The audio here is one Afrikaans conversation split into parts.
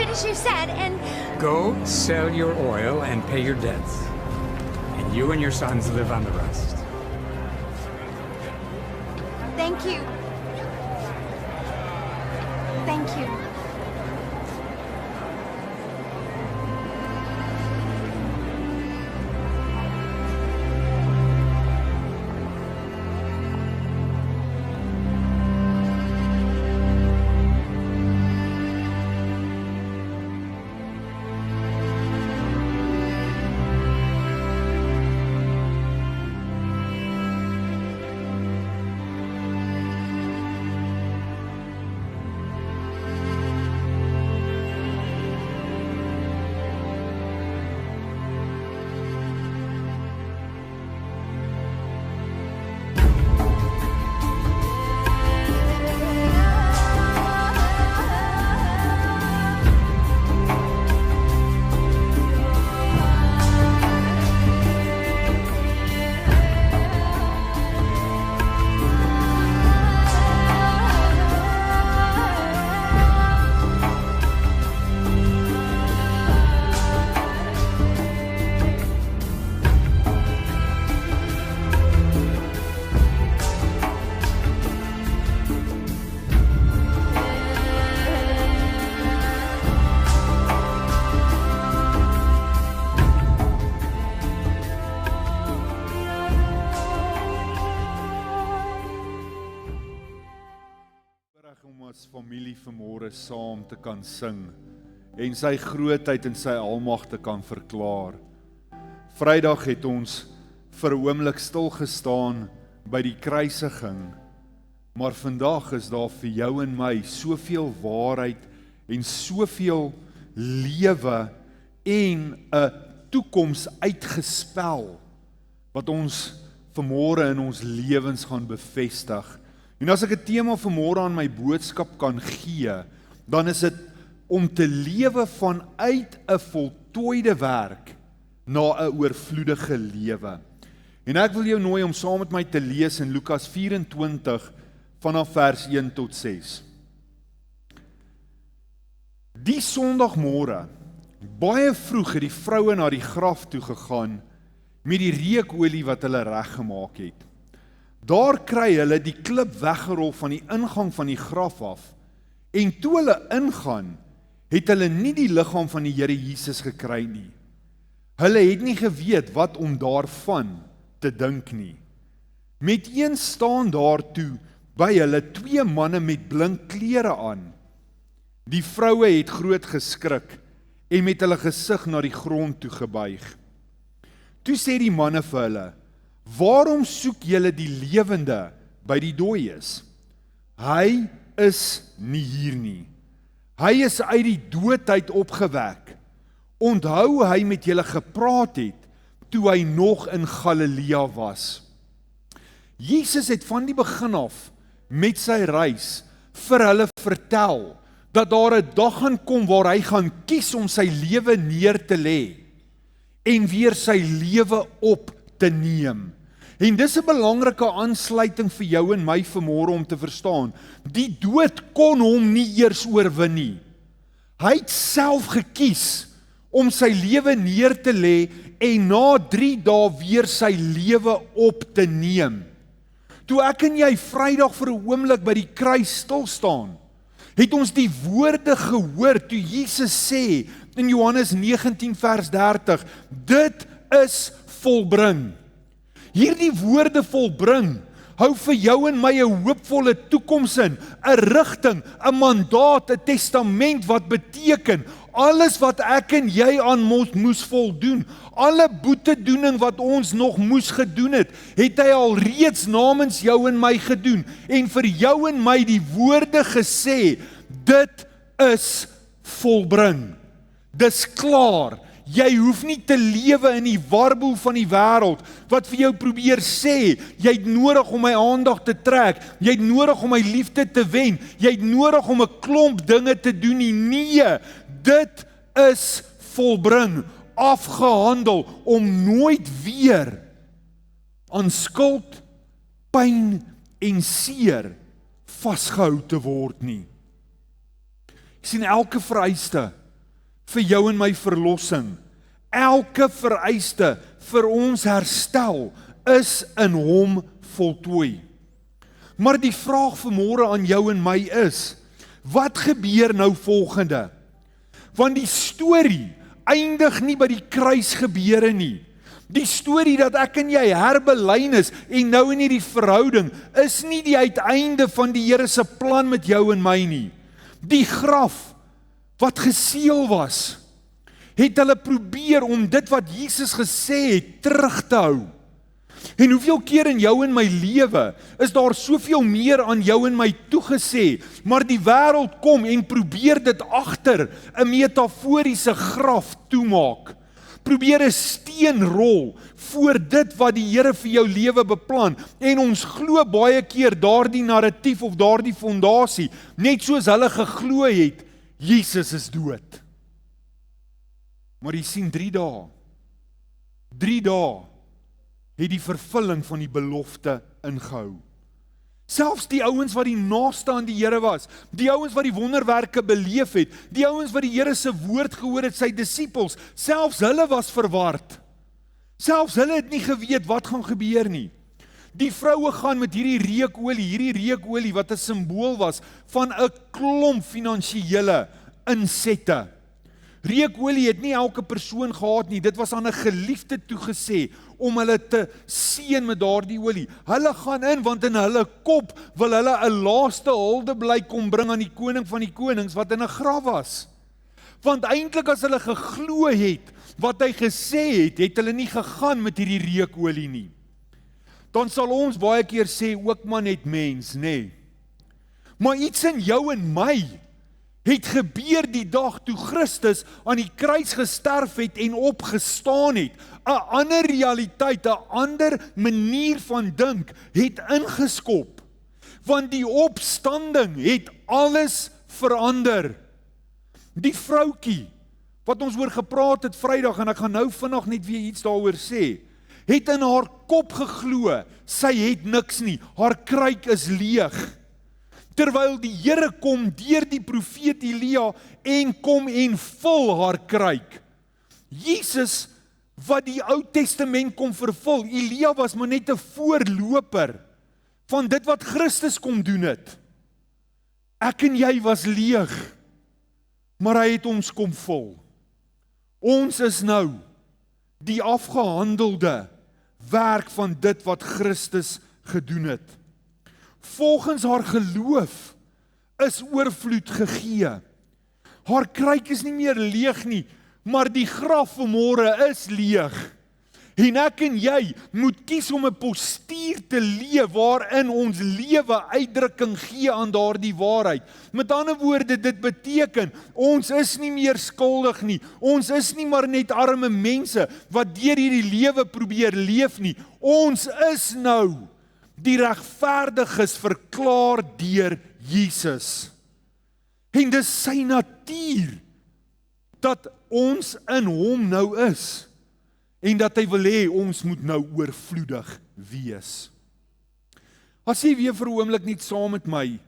did as you said, and Go sell your oil and pay your debts. And you and your sons live on the rest. thank you. Thank you. Om as familie vanmôre saam te kan sing en sy grootheid en sy almag te kan verklaar. Vrydag het ons vir 'n oomblik stil gestaan by die kruisiging, maar vandag is daar vir jou en my soveel waarheid en soveel lewe en 'n toekoms uitgespel wat ons vanmôre in ons lewens gaan bevestig. En as ek 'n tema vanmôre aan my boodskap kan gee, dan is dit om te lewe vanuit 'n voltooide werk na 'n oorvloedige lewe. En ek wil jou nooi om saam met my te lees in Lukas 24 vanaf vers 1 tot 6. Die Sondagmôre, baie vroeg het die vroue na die graf toe gegaan met die reukolie wat hulle reggemaak het. Daar kry hulle die klip weggerol van die ingang van die graf af, en toe hulle ingaan, het hulle nie die liggaam van die Here Jesus gekry nie. Hulle het nie geweet wat om daarvan te dink nie. Meteens staan daar toe by hulle 2 manne met blink klere aan. Die vroue het groot geskrik en met hulle gesig na die grond toe gebuig. Toe sê die manne vir hulle: "Waarom soek julle die lewende by die dooies? Hy is nie hier nie. Hy is uit die dood uit opgewek. Onthou hy met julle gepraat het toe hy nog in Galilea was." Jesus het van die begin af met sy reis vir hulle vertel dat daar 'n dag gaan kom waar hy gaan kies om sy lewe neer te lê en weer sy lewe op te neem. En dis 'n belangrike aansluiting vir jou en my vanmôre om te verstaan. Die dood kon hom nie eers oorwin nie. Hy het self gekies om sy lewe neer te lê en na 3 dae weer sy lewe op te neem. Toe ek en jy Vrydag vir 'n oomblik by die kruis stil staan, het ons die woorde gehoor toe Jesus sê in Johannes 19 vers 30, dit is volbring. Hierdie woorde volbring hou vir jou en my 'n hoopvolle toekoms in, 'n rigting, 'n mandaat, 'n testament wat beteken alles wat ek en jy aan moes voldoen, alle boetedoening wat ons nog moes gedoen het hy al reeds namens jou en my gedoen en vir jou en my die woorde gesê, dit is volbring. Dis klaar. Jy hoef nie te lewe in die warboel van die wêreld wat vir jou probeer sê, jy het nodig om my aandag te trek, jy het nodig om my liefde te wen, jy het nodig om 'n klomp dinge te doen nie. Nee, dit is volbring, afgehandel om nooit weer aan skuld, pyn en seer vasgehou te word nie. Jy sien, elke vereiste vir jou en my verlossing. Elke vereiste vir ons herstel is in hom voltooi. Maar die vraag vanmôre aan jou en my is, wat gebeur nou volgende? Want die storie eindig nie by die kruisgebeure nie. Die storie dat ek en jy herbelyn is en nou in hierdie verhouding is nie die uiteinde van die Here se plan met jou en my nie. Die graf wat geseël was, het hulle probeer om dit wat Jesus gesê het terug te hou. En hoeveel keer in jou en my lewe is daar soveel meer aan jou en my toegesê, maar die wêreld kom en probeer dit agter 'n metaforiese graf toemaak. Probeer 'n steen rol voor dit wat die Here vir jou lewe beplan en ons glo baie keer daardie narratief of daardie fondasie, net soos hulle geglo het, Jesus is dood. Maar jy sien 3 dae het die vervulling van die belofte ingehou. Selfs die ouens wat die naaste aan die Here was, die ouens wat die wonderwerke beleef het, die ouens wat die Here se woord gehoor het, sy disippels, selfs hulle was verward. Selfs hulle het nie geweet wat gaan gebeur nie. Die vroue gaan met hierdie reukolie wat 'n simbool was van 'n klomp finansiële insette. Reukolie het nie elke persoon gehad nie, dit was aan 'n geliefde toegesê om hulle te seën met daardie olie. Hulle gaan in, want in hulle kop wil hulle 'n laaste huldeblyk kom bring aan die koning van die konings wat in 'n graf was. Want eintlik as hulle geglo het wat hy gesê het, het hulle nie gegaan met hierdie reukolie nie. Dan sal ons baie keer sê, ook maar net mens, nê. Maar iets in jou en my het gebeur die dag toe Christus aan die kruis gesterf het en opgestaan het. 'n ander realiteit, 'n ander manier van dink het ingeskop. Want die opstanding het alles verander. Die vroutjie wat ons oor gepraat het Vrydag, en ek gaan nou vinnig net weer iets daaroor sê, het in haar kop geglo, sy het niks nie, haar kruik is leeg. Terwyl die Here kom deur die profeet Elia en kom en vul haar kruik. Jesus wat die Ou Testament kom vervul, Elia was maar net 'n voorloper van dit wat Christus kom doen het. Ek en jy was leeg, maar hy het ons kom vul. Ons is nou die afgehandelde werk van dit wat Christus gedoen het. Volgens haar geloof is oorvloed gegee. Haar kruik is nie meer leeg nie, maar die graf vanmôre is leeg. En ek en jy moet kies om 'n postuur te leef waarin ons lewe uitdrukking gee aan daardie waarheid. Met ander woorde, dit beteken, ons is nie meer skuldig nie. Ons is nie maar net arme mense wat deur hierdie lewe probeer leef nie. Ons is nou die regverdiges verklaar deur Jesus. En dis sy natuur dat ons in hom nou is en dat hy wil hê ons moet nou oorvloedig wees. As jy weer vir 'n oomblik net saam met my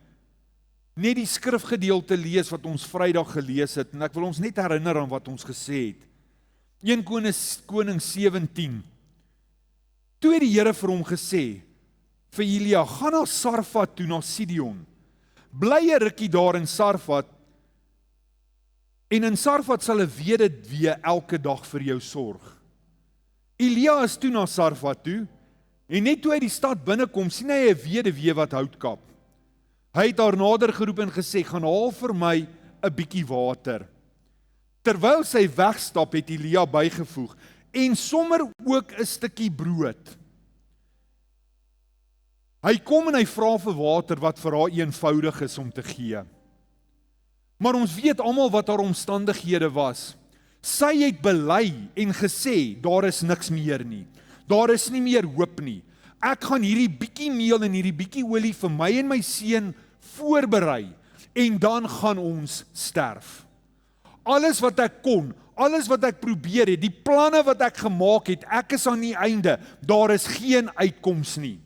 net die skrifgedeelte lees wat ons Vrydag gelees het, en ek wil ons net herinner aan wat ons gesê het. 1 Konings 17. Toe het die Here vir hom gesê, vir Elia, gaan na Sarfat toe, na Sidon. Bly 'n rukkie daar in Sarfat, en in Sarfat sal 'n weduwee elke dag vir jou sorg. Elia is toe na Sarfat toe, en net toe hy die stad binnekom, sien hy 'n weduwee wat hout kap. Hy het haar nader geroep en gesê, gaan haal vir my 'n bietjie water. Terwyl sy wegstap, het Elia bygevoeg, en sommer ook 'n stukkie brood. Hy kom en hy vra vir water wat vir haar eenvoudig is om te gee. Maar ons weet almal wat haar omstandighede was. Sy het bely en gesê, daar is niks meer nie. Daar is nie meer hoop nie. Ek gaan hierdie bietjie meel en hierdie bietjie olie vir my en my seun voorberei, en dan gaan ons sterf. Alles wat ek kon, alles wat ek probeer het, die planne wat ek gemaak het, ek is aan die einde, daar is geen uitkoms nie.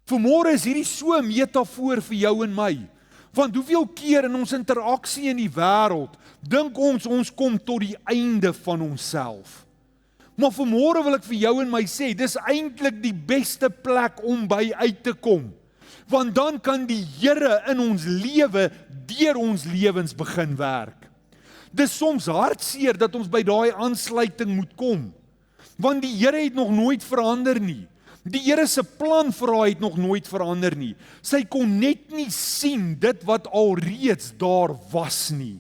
Vanmôre is hierdie so 'n metafoor vir jou en my, Want hoeveel keer in ons interaksie in die wêreld, dink ons kom tot die einde van onsself. Maar vanmôre wil ek vir jou en my sê, dis eintlik die beste plek om by uit te kom. Want dan kan die Here in ons lewe, deur ons lewens begin werk. Dis soms hartseer dat ons by daai aansluiting moet kom. Want die Here het nog nooit verander nie. Die Here se plan vir haar het nog nooit verander nie. Sy kon net nie sien dit wat alreeds daar was nie.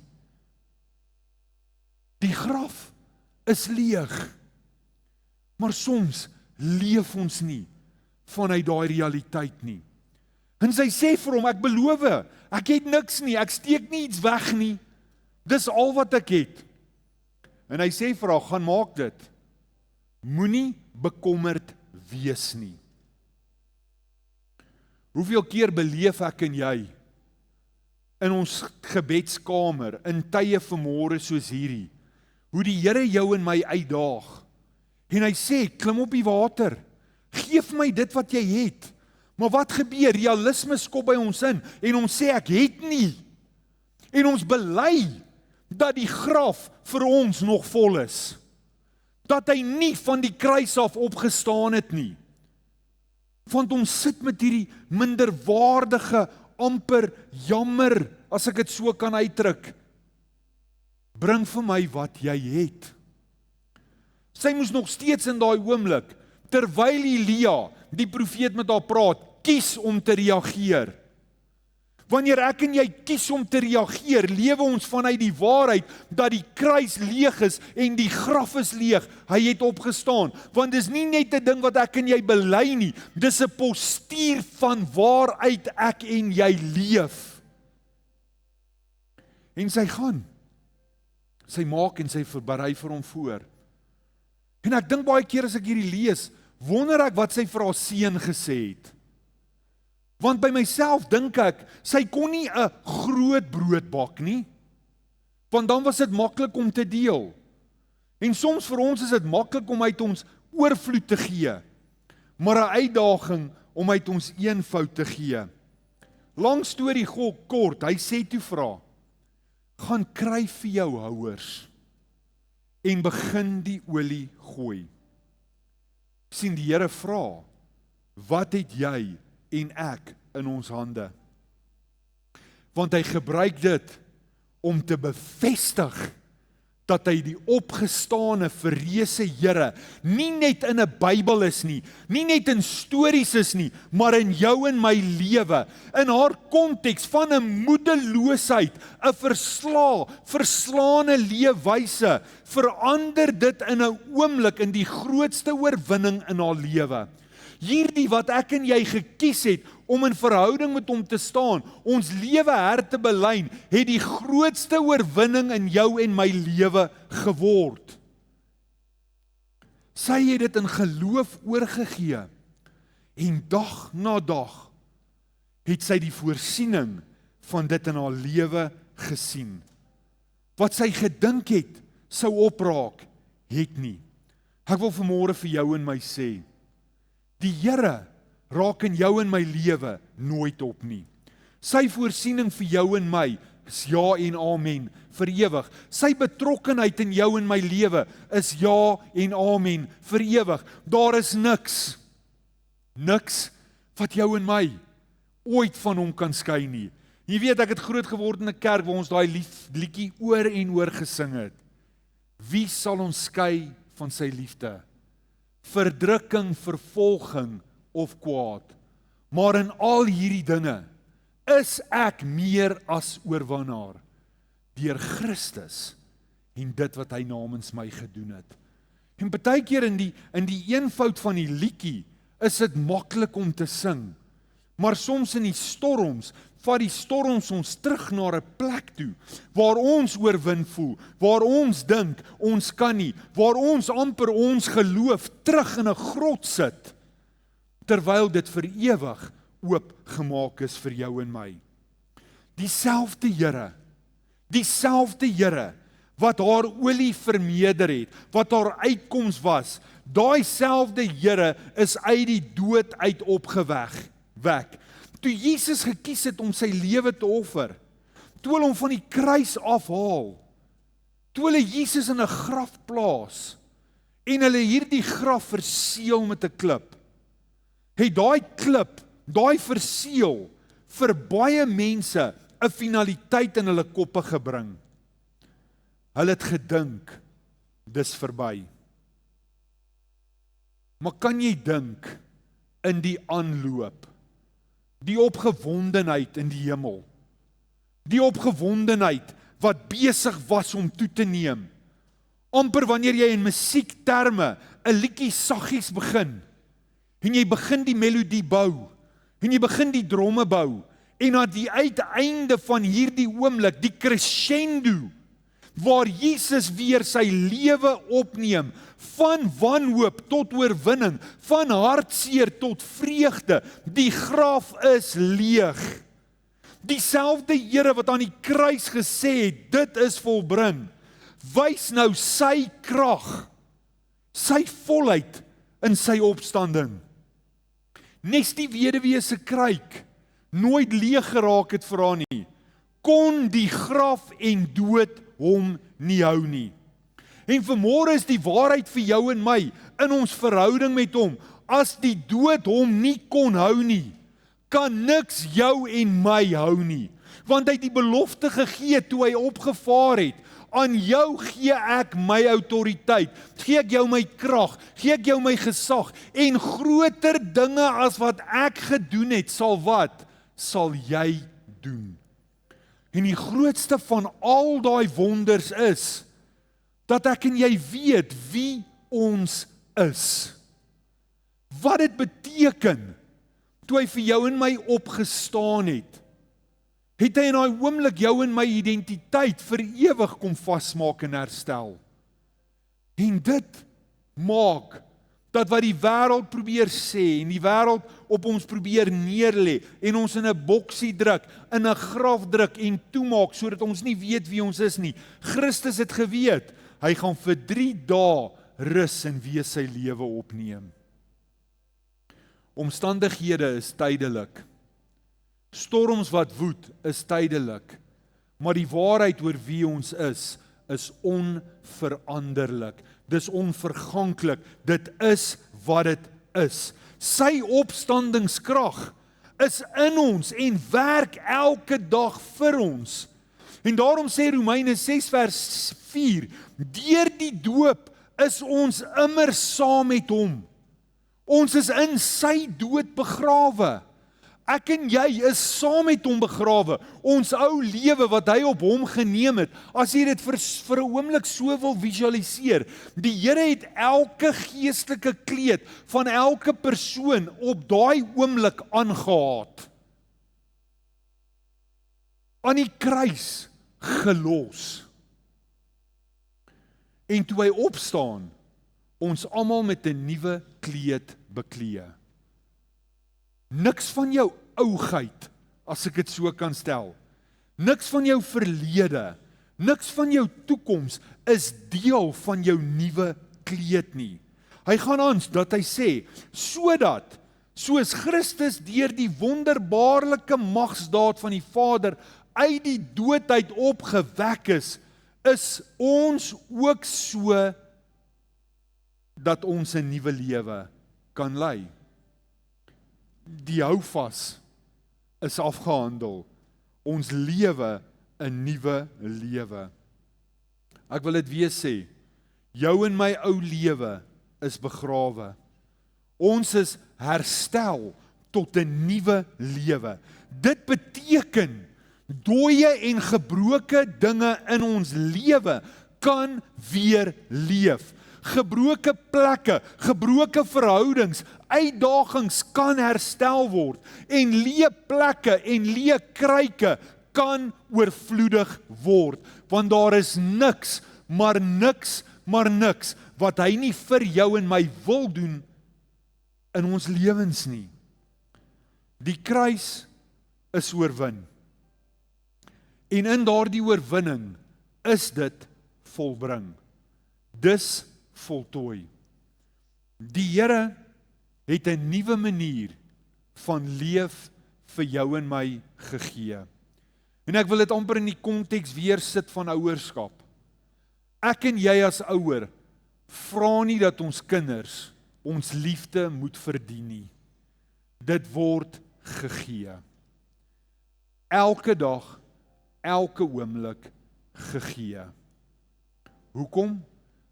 Die graf is leeg. Maar soms leef ons nie vanuit daai realiteit nie. En sy sê vir hom, ek beloof, ek het niks nie, ek steek nie iets weg nie. Dis al wat ek het. En hy sê vir haar, gaan maak dit. Moenie bekommerd wees nie. Hoeveel keer beleef ek en jy in ons gebedskamer, in tye vanmôre soos hierdie, hoe die Here jou en my uitdaag, en hy sê, klim op die water, geef my dit wat jy het, maar wat gebeur? Realisme skop by ons in, en ons sê, ek het nie, en ons bely, dat die graf vir ons nog vol is, dat hy nie van die kruis af opgestaan het nie, want ons sit met hierdie minderwaardige, amper jammer, as ek dit so kan uitdruk, bring vir my wat jy het. Sy moes nog steeds in daai oomblik, terwyl Elia, die profeet met haar praat, kies om te reageer. Wanneer ek en jy kies om te reageer, lewe ons vanuit die waarheid, dat die kruis leeg is, en die graf is leeg, hy het opgestaan, want dis nie net 'n ding wat ek en jy bely nie, dis 'n postuur van waaruit ek en jy leef. En sy gaan, sy maak en sy berei vir hom voor. En ek dink baie keer as ek hierdie lees, wonder ek wat sy vir haar seun gesê het. Want by myself dink ek, sy kon nie 'n groot brood bak nie, want dan was dit maklik om te deel. En soms vir ons is dit maklik om uit ons oorvloed te gee, maar 'n uitdaging om uit ons eenvoud te gee. Lang storie kort, hy sê toe vir haar, gaan kry vir jou houers, en begin die olie gooi. Sien, die Here vra, wat het jy en ek in ons hande? Want hy gebruik dit om te bevestig dat hy die opgestane verreëse Here nie net in 'n Bybel is nie, nie net in stories is nie, maar in jou en my lewe, in haar konteks van 'n moedeloosheid, 'n verslaane leefwyse, verander dit in 'n oomblik in die grootste oorwinning in haar lewe. Hierdie wat ek en jy gekies het om in verhouding met hom te staan, ons lewe te belyn, het die grootste oorwinning in jou en my lewe geword. Sy het dit in geloof oorgegee, en dag na dag het sy die voorsiening van dit in haar lewe gesien. Wat sy gedink het, sou opraak, het nie. Ek wil vanmôre vir jou en my sê, die Here raak in jou en my lewe nooit op nie. Sy voorsiening vir jou en my is ja en amen, vir ewig. Sy betrokkenheid in jou en my lewe is ja en amen, vir ewig. Daar is niks wat jou en my ooit van hom kan skei nie. Jy weet, ek het groot geword in 'n kerk waar ons daai liedjie oor en oor gesing het. Wie sal ons skei van sy liefde? Verdrukking, vervolging of kwaad. Maar in al hierdie dinge is ek meer as oorwinnaar deur Christus en dit wat hy namens my gedoen het. En baie keer in die eenvoud van die liedjie is dit maklik om te sing. Maar soms in die storms, vat die storms ons terug na 'n plek toe, waar ons oorwin voel, waar ons dink, ons kan nie, waar ons amper ons geloof terug in 'n grot sit, terwyl dit vir ewig oopgemaak is vir jou en my. Dieselfde Here, wat haar olie vermeerder het, wat haar uitkoms was, daai selfde Here is uit die dood uit opgewek. toe Jesus gekies het om sy lewe te offer, toe hulle hom van die kruis afhaal, toe hulle Jesus in 'n graf plaas, en hulle hierdie graf verseël met 'n klip, het daai klip, daai verseël, vir baie mense 'n finaliteit in hulle koppe gebring. Hulle het gedink, dis verby. Maar kan jy dink in die aanloop, die opgewondenheid in die hemel, die opgewondenheid wat besig was om toe te neem, amper wanneer jy in musiekterme 'n liedjie saggies begin, en jy begin die melodie bou, en jy begin die dromme bou, en aan die uiteinde van hierdie oomblik, die crescendo, waar Jesus weer sy lewe opneem, van wanhoop tot oorwinning, van hartseer tot vreugde, die graf is leeg. Dieselfde Here wat aan die kruis gesê het, dit is volbring, wys nou sy krag, sy volheid in sy opstanding. Nes die weduwee se kruik nooit leeg geraak het vir haar nie, kon die graf en dood hom nie hou nie. En vanmôre is die waarheid vir jou en my, in ons verhouding met hom, as die dood hom nie kon hou nie, kan niks jou en my hou nie, want hy het die belofte gegee toe hy opgevaar het, aan jou gee ek my autoriteit, gee ek jou my krag, gee ek jou my gesag, en groter dinge as wat ek gedoen het, sal jy doen. En die grootste van al daai wonders is, dat ek en jy weet wie ons is. Wat dit beteken, toe hy vir jou en my opgestaan het, het hy in daai oomblik jou en my identiteit vir ewig kom vasmaak en herstel. En dit maak, dat wat die wêreld probeer sê, en die wêreld op ons probeer neerlê, en ons in 'n boksie druk, in 'n graf druk, en toemaak, sodat ons nie weet wie ons is nie. Christus het geweet, hy gaan vir 3 dae rus en weer sy lewe opneem. Omstandighede is tydelik. Storms wat woed is tydelik. Maar die waarheid oor wie ons is onveranderlik. Dis onverganklik. Dit is wat dit is. Sy opstandingskrag is in ons en werk elke dag vir ons. En daarom sê Romeine 6 vers 4, deur die doop is ons immer saam met hom. Ons is in sy dood begrawe. Ek en jy is saam met hom begrawe. Ons ou lewe wat hy op hom geneem het, as jy dit vir 'n oomblik so wil visualiseer, die Here het elke geestelike kleed van elke persoon op daai oomblik aangehaat. Aan die kruis gelos. En toe hy opstaan, ons almal met 'n nuwe kleed beklee. Niks van jou ougheid, as ek dit so kan stel. Niks van jou verlede, niks van jou toekoms is deel van jou nuwe kleed nie. Hy gaan aan dat hy sê, sodat, soos Christus deur die wonderbaarlike magsdaad van die Vader uit die dood uit opgewek is ons ook so dat ons 'n nuwe lewe kan lei. Die houvas is afgehandel. Ons lewe 'n nuwe lewe. Ek wil dit weer sê, jou en my ou lewe is begrawe. Ons is herstel tot 'n nuwe lewe. Dit beteken, dooie en gebroke dinge in ons lewe kan weer leef. Gebroke plekke, gebroke verhoudings, uitdagings kan herstel word en leë plekke en leë kruike kan oorvloedig word, want daar is niks, maar niks wat hy nie vir jou en my wil doen in ons lewens nie. Die kruis is oorwin. En in daardie oorwinning is dit volbring. Dis voltooi. Die Here het 'n nuwe manier van leef vir jou en my gegee. En ek wil dit amper in die konteks weer sit van ouerskap. Ek en jy as ouer, vra nie dat ons kinders ons liefde moet verdien nie. Dit word gegee. Elke dag, elke oomblik gegee. Hoekom?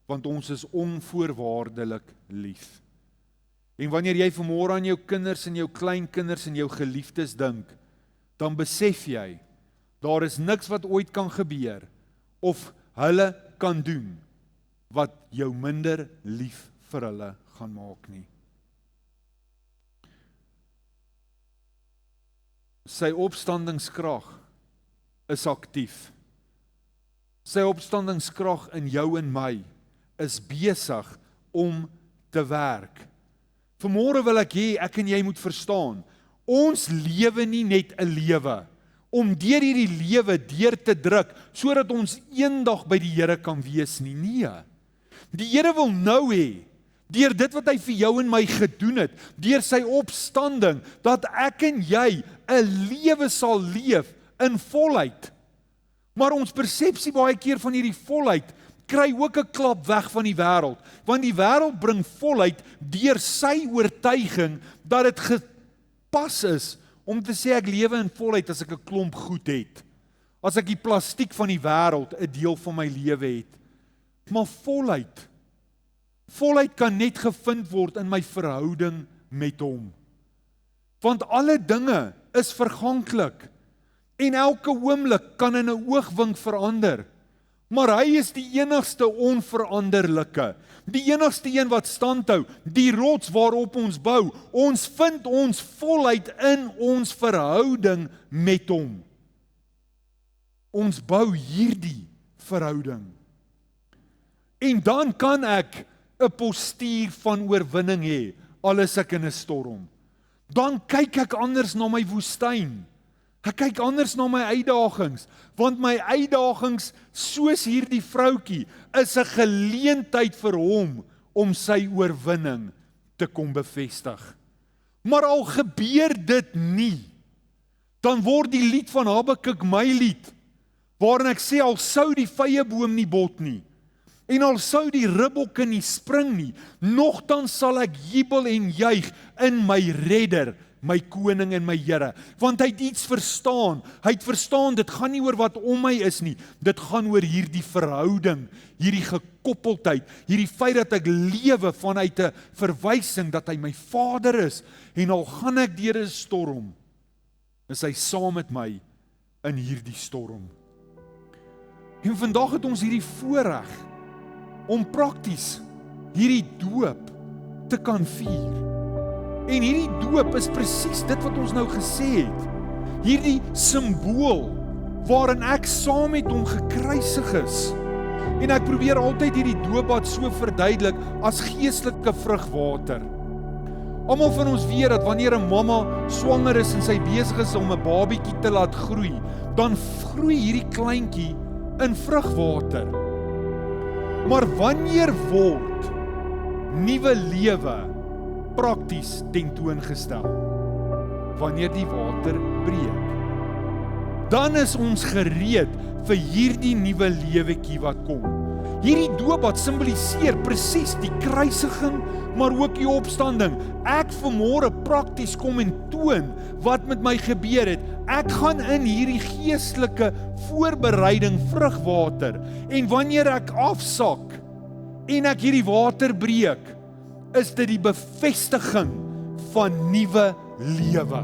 Want ons is onvoorwaardelik lief. En wanneer jy vanmôre aan jou kinders en jou kleinkinders en jou geliefdes dink, dan besef jy, daar is niks wat ooit kan gebeur, of hulle kan doen, wat jou minder lief vir hulle gaan maak nie. Sy opstandingskrag is aktief. Sy opstandingskrag in jou en my is besig om te werk. Vanmôre wil ek hê, ek en jy moet verstaan, ons lewe nie net 'n lewe, om deur hierdie lewe deur te druk, sodat ons eendag by die Here kan wees nie. Nee. Die Here wil nou hê, deur dit wat hy vir jou en my gedoen het, deur sy opstanding, dat ek en jy 'n lewe sal leef in volheid. Maar ons persepsie baie keer van hierdie volheid, kry ook 'n klap weg van die wêreld, want die wêreld bring volheid deur sy oortuiging dat dit gepas is om te sê ek lewe in volheid as ek 'n klomp goed het, as ek die plastiek van die wêreld 'n deel van my lewe het. Maar volheid kan net gevind word in my verhouding met hom. Want alle dinge is verganklik en elke oomblik kan in 'n oogwink verander. Maar hy is die enigste onveranderlike, die enigste een wat standhou, die rots waarop ons bou. Ons vind ons volheid in ons verhouding met hom. Ons bou hierdie verhouding. En dan kan ek 'n postuur van oorwinning hê, al is ek in 'n storm. Dan kyk ek anders na my woestyn. Ek kyk anders na my uitdagings, want my uitdagings, soos hierdie vroutjie, is 'n geleentheid vir hom om sy oorwinning te kom bevestig. Maar al gebeur dit nie, dan word die lied van Habakuk my lied, waarin ek sê, al sou die vyeboom nie bot nie, en al sou die ribbokke nie spring nie, nogtans sal ek jubel en juig in my redder, my koning en my Here, want hy het iets verstaan. Hy het verstaan, dit gaan nie oor wat om my is nie, dit gaan oor hierdie verhouding, hierdie gekoppeldheid, hierdie feit dat ek lewe vanuit 'n verwysing dat hy my Vader is, en al gaan ek deur 'n storm, is hy saam met my in hierdie storm. En vandag het ons hierdie voorreg om prakties hierdie doop te kan vier. En hierdie doop is presies dit wat ons nou gesê het. Hierdie simbool waarin ek saam met hom gekruisig is. En ek probeer altyd hierdie doopbad so verduidelik as geestelike vrugwater. Almal van ons weet dat wanneer 'n mamma swanger is en sy besig is om 'n babietjie te laat groei, dan groei hierdie kleintjie in vrugwater. Maar wanneer word nuwe lewe prakties tentoongestel? Wanneer die water breek. Dan is ons gereed vir hierdie nuwe lewetjie wat kom. Hierdie doopbad simboliseer presies die kruisiging, maar ook die opstanding. Ek vanmôre prakties kom en toon wat met my gebeur het. Ek gaan in hierdie geestelike voorbereiding vrugwater, en wanneer ek afsak en ek hierdie water breek, is dit die bevestiging van nuwe lewe.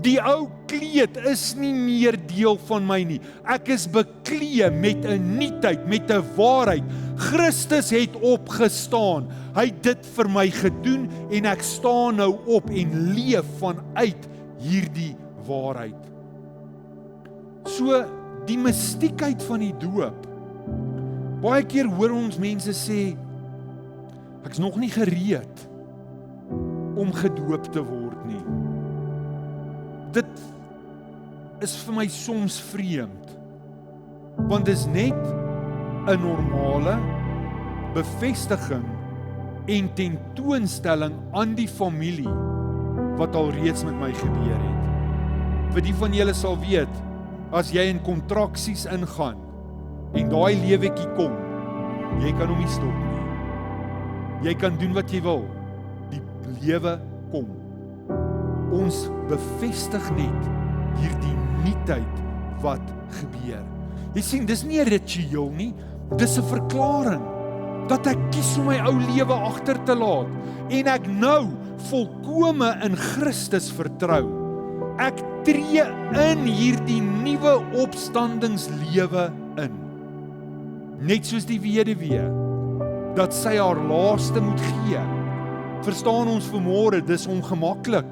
Die ou kleed is nie meer deel van my nie. Ek is bekleed met 'n nuutheid, met 'n waarheid. Christus het opgestaan. Hy het dit vir my gedoen en ek staan nou op en leef vanuit hierdie waarheid. So die mistiekheid van die doop. Baie keer hoor ons mense sê, ek's nog nie gereed om gedoop te word nie. Dit is vir my soms vreemd, want dit is net 'n normale bevestiging en tentoonstelling aan die familie wat al reeds met my gebeur het. vir die van julle sal weet, as jy in kontraksies ingaan, en daai lewetjie kom, jy kan hom nie stop nie. Jy kan doen wat jy wil. Die lewe kom. Ons bevestig net hierdie nuutheid wat gebeur. Jy sien, dis nie 'n ritueel nie, dis 'n verklaring dat ek kies om my ou lewe agter te laat en ek nou volkome in Christus vertrou. Ek tree in hierdie nuwe opstandingslewe in. Net soos die weduwee, dat sy haar laaste moet gee. Verstaan ons vanmôre, dis ongemaklik.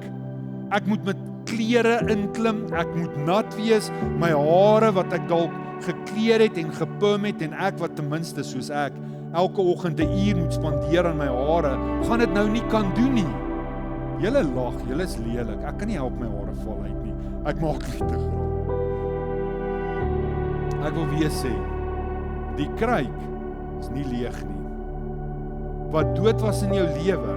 Ek moet met klere inklim, ek moet nat wees, my hare wat ek dalk gekleer het en geperm het, en ek wat ten minste soos ek, elke oggend 'n uur moet spandeer aan my hare, gaan dit nou nie kan doen nie. Julle lag, julle is lelik, ek kan nie help my hare val uit nie, ek maak net te graag. Ek wil weer sê, die kruik is nie leeg nie. Wat dood was in jou lewe,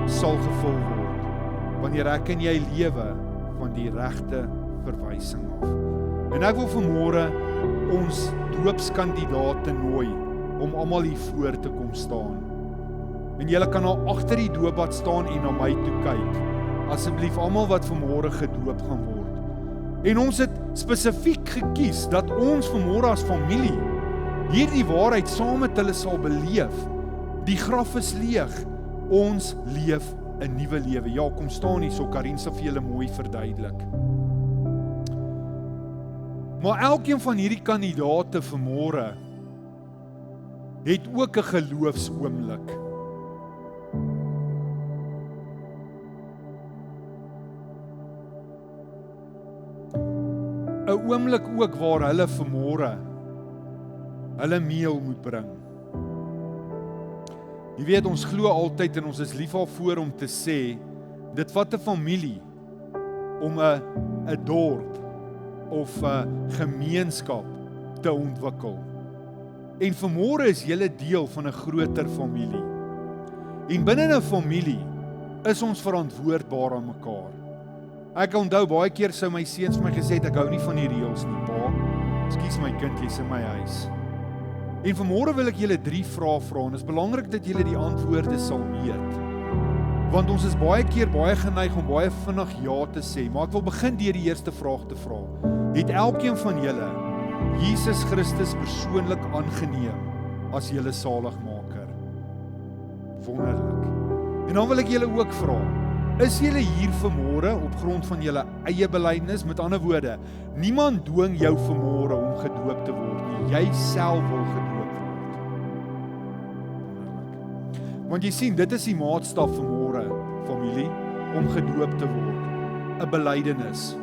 sal gevul word, wanneer ek en jy lewe van die regte verwysing af. En ek wil vanmôre ons doopskandidate nooi, om almal hier voor te kom staan. En julle kan al agter die doopbad staan en na my toe kyk. Asseblief almal wat vanmôre gedoop gaan word. En ons het spesifiek gekies, dat ons vanmôre as familie, hierdie waarheid saam met hulle sal beleef. Die graf is leeg, ons leef 'n nuwe lewe. Ja, kom staan hier so, Karin sal vir julle mooi verduidelik. Maar elkeen van hierdie kandidate vanmôre het ook 'n geloofsoomblik. 'n oomblik ook waar hulle vanmôre hulle meel moet bring. Jy weet, ons glo altyd en ons is lief daarvoor om te sê, dit vat 'n familie om 'n dorp of 'n gemeenskap te ontwikkel. En vanmôre is julle deel van 'n groter familie. En binne 'n familie is ons verantwoordbaar aan mekaar. Ek onthou baie keer sou my seuns vir my gesê het, ek hou nie van die reëls nie, pa. Ekskuus my kind, jy's in my huis. En vanmôre wil ek julle 3 vrae vra, en dit is belangrik dat julle die antwoorde sal weet. Want ons is baie keer baie geneig om baie vinnig ja te sê, maar ek wil begin deur die eerste vraag te vra. Het elkeen van julle Jesus Christus persoonlik aangeneem as julle saligmaker? Wonderlik. En dan wil ek julle ook vra, is julle hier vanmôre op grond van julle eie belydenis? Met ander woorde, niemand dwing jou vanmôre om gedoop te word nie. Jy self wil gedoop word. Wonderlik. Want jy sien, dit is die maatstaf vanmôre, familie, om gedoop te word. 'n Belydenis.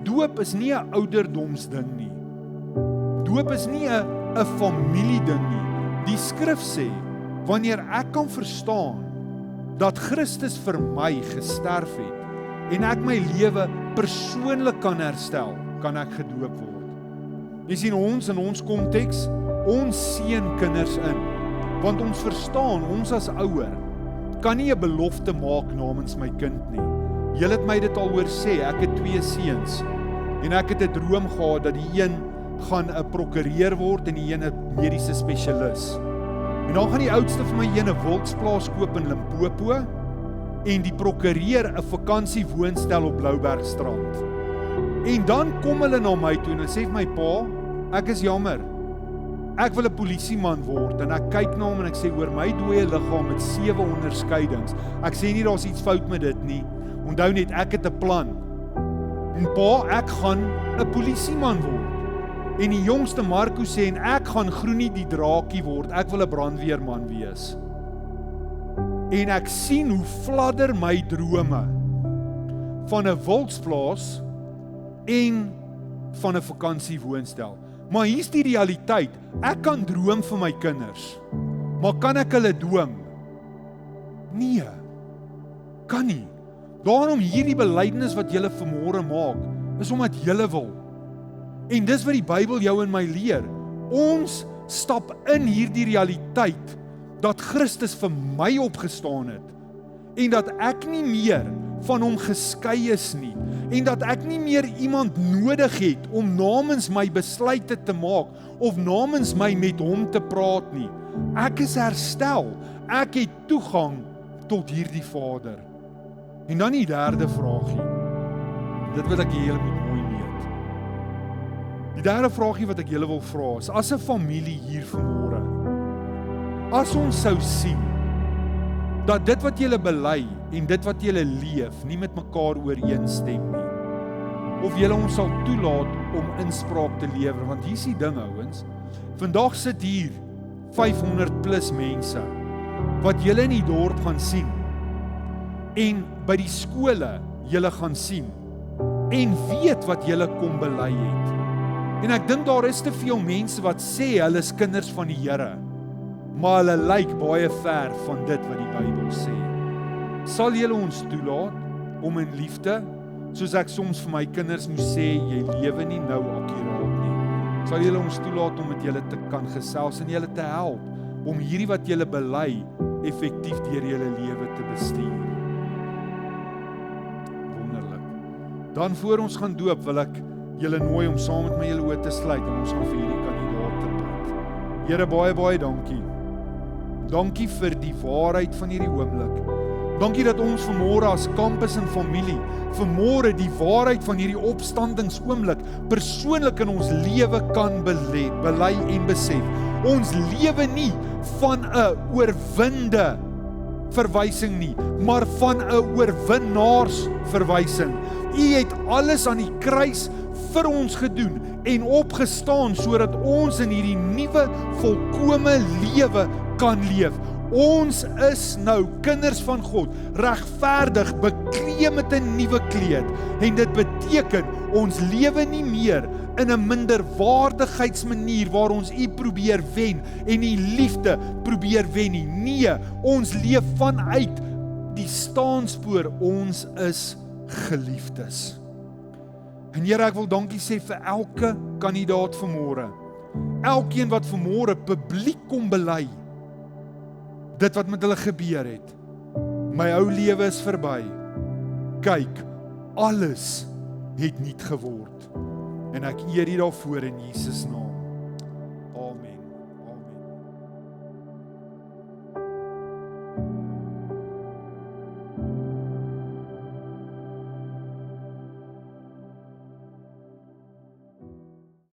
Doop is nie 'n ouderdomsding nie. Doop is nie 'n familieding nie. Die skrif sê, wanneer ek kan verstaan dat Christus vir my gesterf het en ek my lewe persoonlik kan herstel, kan ek gedoop word. Jy sien, ons in ons konteks, ons seën kinders in, want ons verstaan, ons as ouer kan nie 'n belofte maak namens my kind nie. Julle het my dit al hoor sê, ek het 2 seuns en ek het 'n droom gehad dat die een gaan 'n prokureur word en die een 'n mediese spesialis. En dan gaan die oudste vir my 'n wildsplaas koop in Limpopo en die prokureur 'n vakansiewoonstel op Bloubergstrand. En dan kom hulle na my toe en hulle sê vir my, pa, ek is jammer. Ek wil 'n polisieman word en ek kyk na hom en ek sê, oor my dooie liggaam met 7 onderskeidings. Ek sê nie daar's iets fout met dit nie. Onthou net, ek het 'n plan. En pa, ek gaan 'n polisieman word. En die jongste Marco sê, en ek gaan Groenie die draakie word, ek wil 'n brandweerman wees. En ek sien hoe fladder my drome van 'n wildsplaas en van 'n vakansiewoonstel. Maar hier's die realiteit, ek kan droom vir my kinders, maar kan ek hulle dwing? Nee, kan nie. Daarom hierdie belydenis wat julle vanmôre maak, is omdat julle wil. En dis wat die Bybel jou en my leer. Ons stap in hierdie realiteit dat Christus vir my opgestaan het en dat ek nie meer van hom geskei is nie en dat ek nie meer iemand nodig het om namens my besluite te maak of namens my met hom te praat nie. Ek is herstel. Ek het toegang tot hierdie Vader. En dan die derde vraagie. Dit wil ek julle moet mooi weet. Die derde vraagie wat ek julle wil vra is, as 'n familie hier vanmôre, as ons sou sien dat dit wat julle bely en dit wat julle leef nie met mekaar ooreenstem nie, of julle ons sal toelaat om inspraak te lewer, want hier is die ding ouens, vandag sit hier 500 plus mense wat julle in die dorp gaan sien en by die skole julle gaan sien en weet wat julle kom bely het. En ek dink daar is te veel mense wat sê hulle is kinders van die Here, maar hulle lyk baie ver van dit wat die Bybel sê. Sal julle ons toelaat om in liefde, soos ek soms vir my kinders moet sê, jy lewe nie nou akkuraat nie. Sal julle ons toelaat om met julle te kan gesels en julle te help om hierdie wat julle bely effektief deur julle lewe te bestuur. Wonderlik. Dan voor ons gaan doop, wil ek julle nooi om saam met my julle oë te sluit en ons gaan vir hierdie kandidaate bid. Here, baie baie dankie. Dankie vir die waarheid van hierdie oomblik. Dankie dat ons vanmôre as kampus en familie vanmôre die waarheid van hierdie opstandingsoomblik persoonlik in ons lewe kan bely en besef. Ons lewe nie van 'n oorwinde verwysing nie, maar van 'n oorwinnaars verwysing. U het alles aan die kruis vir ons gedoen en opgestaan sodat ons in hierdie nuwe volkome lewe kan leef. Ons is nou kinders van God, regverdig, bekleed met 'n nuwe kleed. En dit beteken ons lewe nie meer in 'n minderwaardigheidsmanier waar ons U probeer wen en U liefde probeer wen nie. Nee, ons leef vanuit die staanspoor, ons is geliefdes. En Here, ek wil dankie sê vir elke kandidaat vanmôre. Elkeen wat vanmôre publiek kom bely dit wat met hulle gebeur het. My ou lewe is verby. Kyk, alles het nuut geword. En ek eer U daarvoor in Jesus naam.